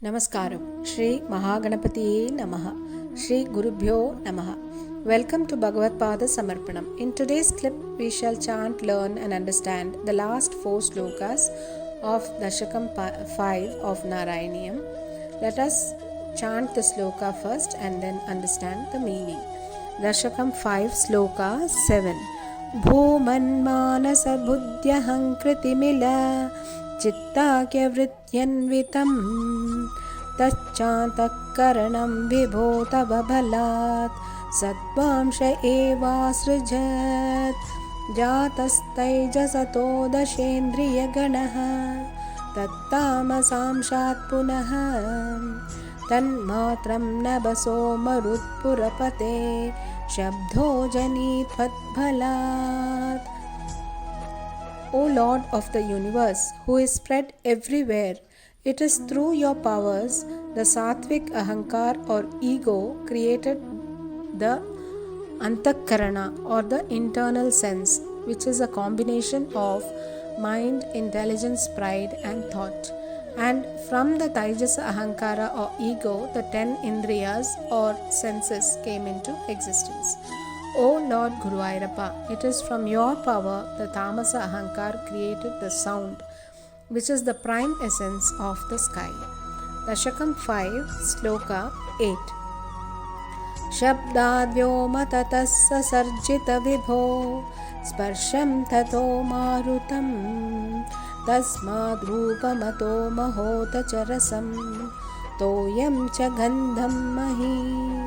Namaskaram. Shri Mahaganapatiye Namaha. Shri Gurubhyo Namaha. Welcome to Bhagavad Pada Samarpanam. In today's clip, we shall chant, learn and understand the last 4 slokas of Dashakam 5 of Narayaniyam. Let us chant the sloka first and then understand the meaning. Dashakam 5 sloka 7. Bhumanmanasa buddhyahankritimila चित्ताक्यवृत्त्यन्वितं तच्चान्तःकरणं विभो तव बलात् सत्त्वांश एवासृजत् जातस्तैजसतो दशेन्द्रियगणः तत्तामसांशात् पुनः तन्मात्रं नभसो मरुत्पुरपते शब्दो जनित्वद्बलात्. O Lord of the universe, who is spread everywhere, it is through your powers the Sattvic Ahankar or ego created the Antakarana or the internal sense, which is a combination of mind, intelligence, pride and thought. And from the Taijasa Ahankara or ego, the 10 Indriyas or senses came into existence. O Lord Guruvayurappa, it is from your power the Tamasa Ahankar created the sound, which is the prime essence of the sky. Dashakam 5, Sloka 8. Shabdadvyoma tatassa sarjita vibho sparsham tato marutam tasmad rupamato mahota charasam toyam cha gandham mahim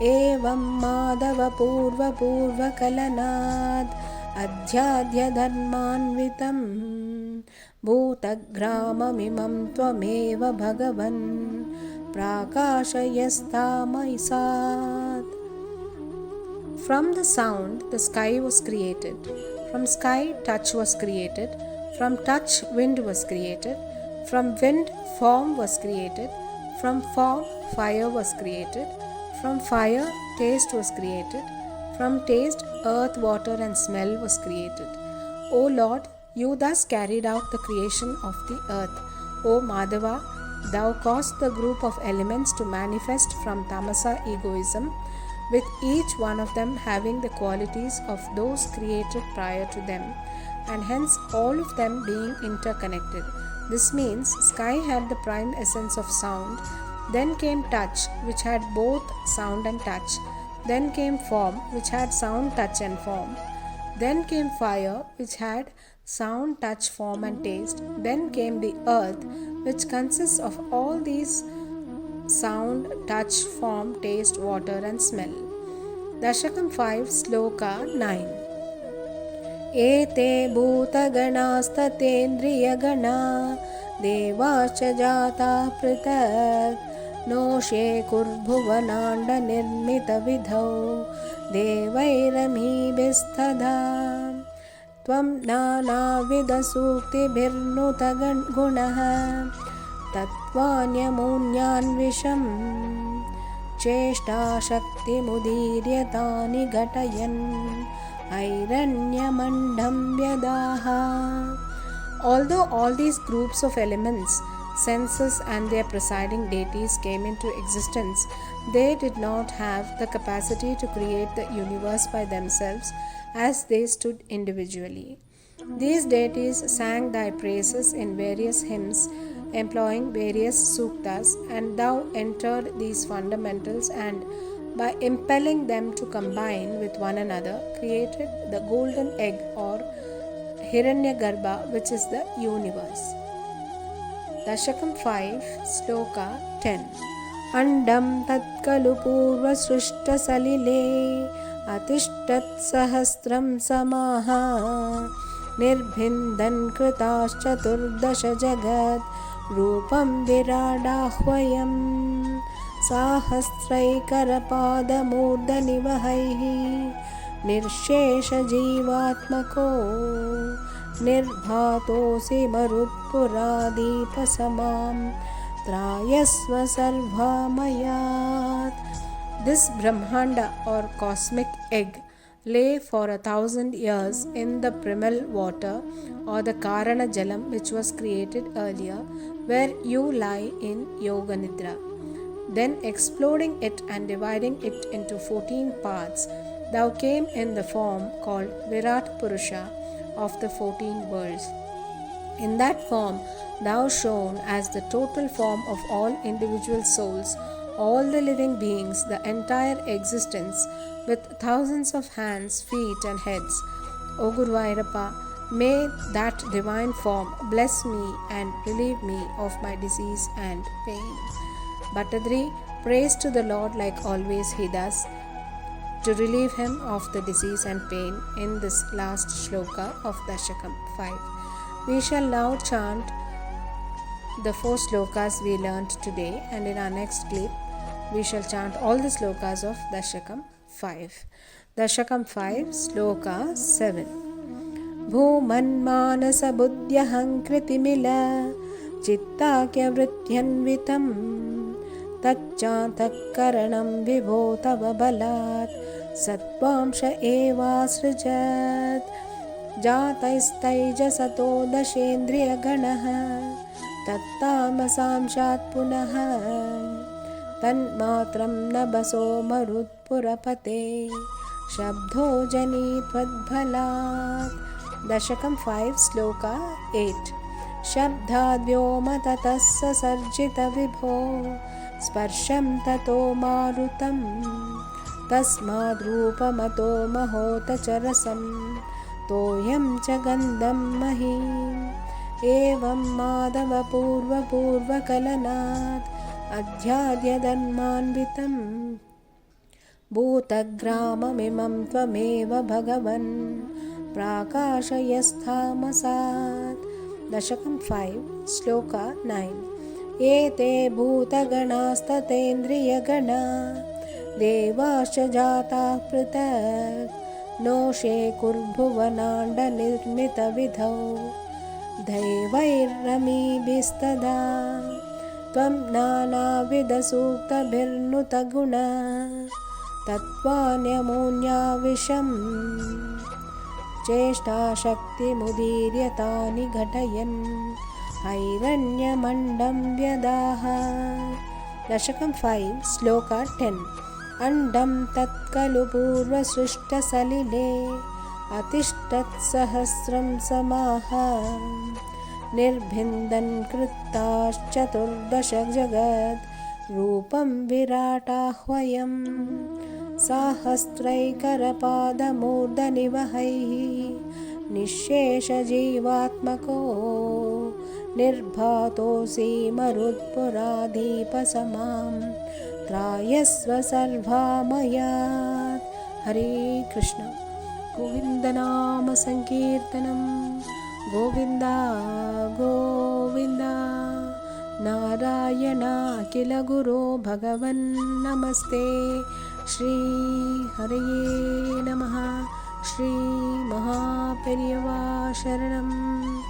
एवं माधव पूर्वपूर्वकलनाद् अध्यात्मधर्मान्वितं भूतग्राममिमं त्वमेव भगवन् प्राकाशयस्तामसात्. From the sound the sky was created. From sky touch was created. From touch wind was created. From wind form was created. From form fire was created. From fire, taste was created. From taste, earth, water and smell was created. O Lord, you thus carried out the creation of the earth. O Madhava, thou caused the group of elements to manifest from Tamasa egoism, with each one of them having the qualities of those created prior to them, and hence all of them being interconnected. This means sky had the prime essence of sound. Then came touch, which had both sound and touch. Then came form, which had sound, touch and form. Then came fire, which had sound, touch, form and taste. Then came the earth, which consists of all these sound, touch, form, taste, water and smell. Dashakam 5, Sloka 9. Ete bhutaganastatendriyagana devascha jata pritak नोषे कुर्भुवनाण्ड निर्मित विधौ देवैरमीभिस्तदा त्वं नानाविधसूक्तिभिर्नुत गुणः तत्त्वान्यमून्यान्विषम् चेष्टाशक्तिमुदीर्य तानि घटयन् ऐरण्यमण्डं व्यदाः. Although all these groups of elements, senses and their presiding deities came into existence, they did not have the capacity to create the universe by themselves as they stood individually. These deities sang thy praises in various hymns, employing various suktas, and thou entered these fundamentals and, by impelling them to combine with one another, created the golden egg or Hiranyagarbha, which is the universe. Dashakam 5, Sloka 10. Andam tatkalu purva srishta salile atishtat sahasram samaha nirbhindan kritas chaturdasha jagat rupam viradahvayam sahasraikarapada murdhanivahaihi nirshesha jivatmako निर्भातोऽसि मरुत्पुरादीपसमां त्रायस्व सर्वमयात्. This Brahmanda or cosmic egg, lay for 1,000 years in the primal water or the Karana Jalam which was created earlier, where you lie in Yoga Nidra. Then exploding it and dividing it into 14 parts, thou came in the form called Virat Purusha of the 14 worlds. In that form, thou shone as the total form of all individual souls, all the living beings, the entire existence, with thousands of hands, feet, and heads. O Guruvayurappa, may that divine form bless me and relieve me of my disease and pain. Bhattadri prays to the Lord like always he does to relieve him of the disease and pain in this last shloka of Dashakam 5. We shall now chant the 4 slokas we learnt today, and in our next clip we shall chant all the slokas of Dashakam 5. Dashakam 5, Sloka 7. Bhumanmanasa buddhyaham kritimila chittakyavrityanvitam tacchantakaranam vibho tava balat satvamsha evasrijat जातैस्तैजसतो दशेन्द्रियगणः तत्तामसांशात् पुनः तन्मात्रं नभसो मरुत्पुरपते शब्दो जनित्वद्भलात्. Dashakam 5, Sloka 8. शब्दाद्व्योम ततः ससर्जित विभो स्पर्शं ततो मारुतं तस्माद्रूपमतो महोतचरसं तोयं च गन्धं महीम्. एवं माधवपूर्वपूर्वकलनात् अध्याद्यधन्मान्वितं भूतग्राममिमं त्वमेव भगवन् प्राकाशयस्थामसात्. Dashakam 5, Sloka 9. एते भूतगणास्ततेन्द्रियगणा देवाश्च जाताः पृथक् नोषे कुर्भुवनाण्डनिर्मितविधौ दैवैर्रमीभिस्तदा त्वं नानाविधसूक्तभिर्नुतगुणा तत्त्वान्यमून्याविशम् चेष्टाशक्तिमुदीर्य तानि घटयन् हैरण्यमण्डं व्यदाह. Dashakam 5, Sloka 10. अंडं तत्कलु पूर्वसृष्टसलिले अतिष्ठत्सहस्रं समाह निर्भिन्दन् कृत्ताश्चतुर्दश जगत् रूपं विराटाह्वयम् साहस्रैकरपादमूर्धनिवहैः निःशेषजीवात्मको निर्भातोऽसि मरुत्पुराधीपसमां त्रायस्व सर्वामयात्. हरे कृष्ण. गोविन्दनाम संकीर्तनं गोविन्द गोविन्द. नारायण अखिल गुरो भगवन् नमस्ते. श्री हरये नमः. श्री महापेरियवा शरणम्.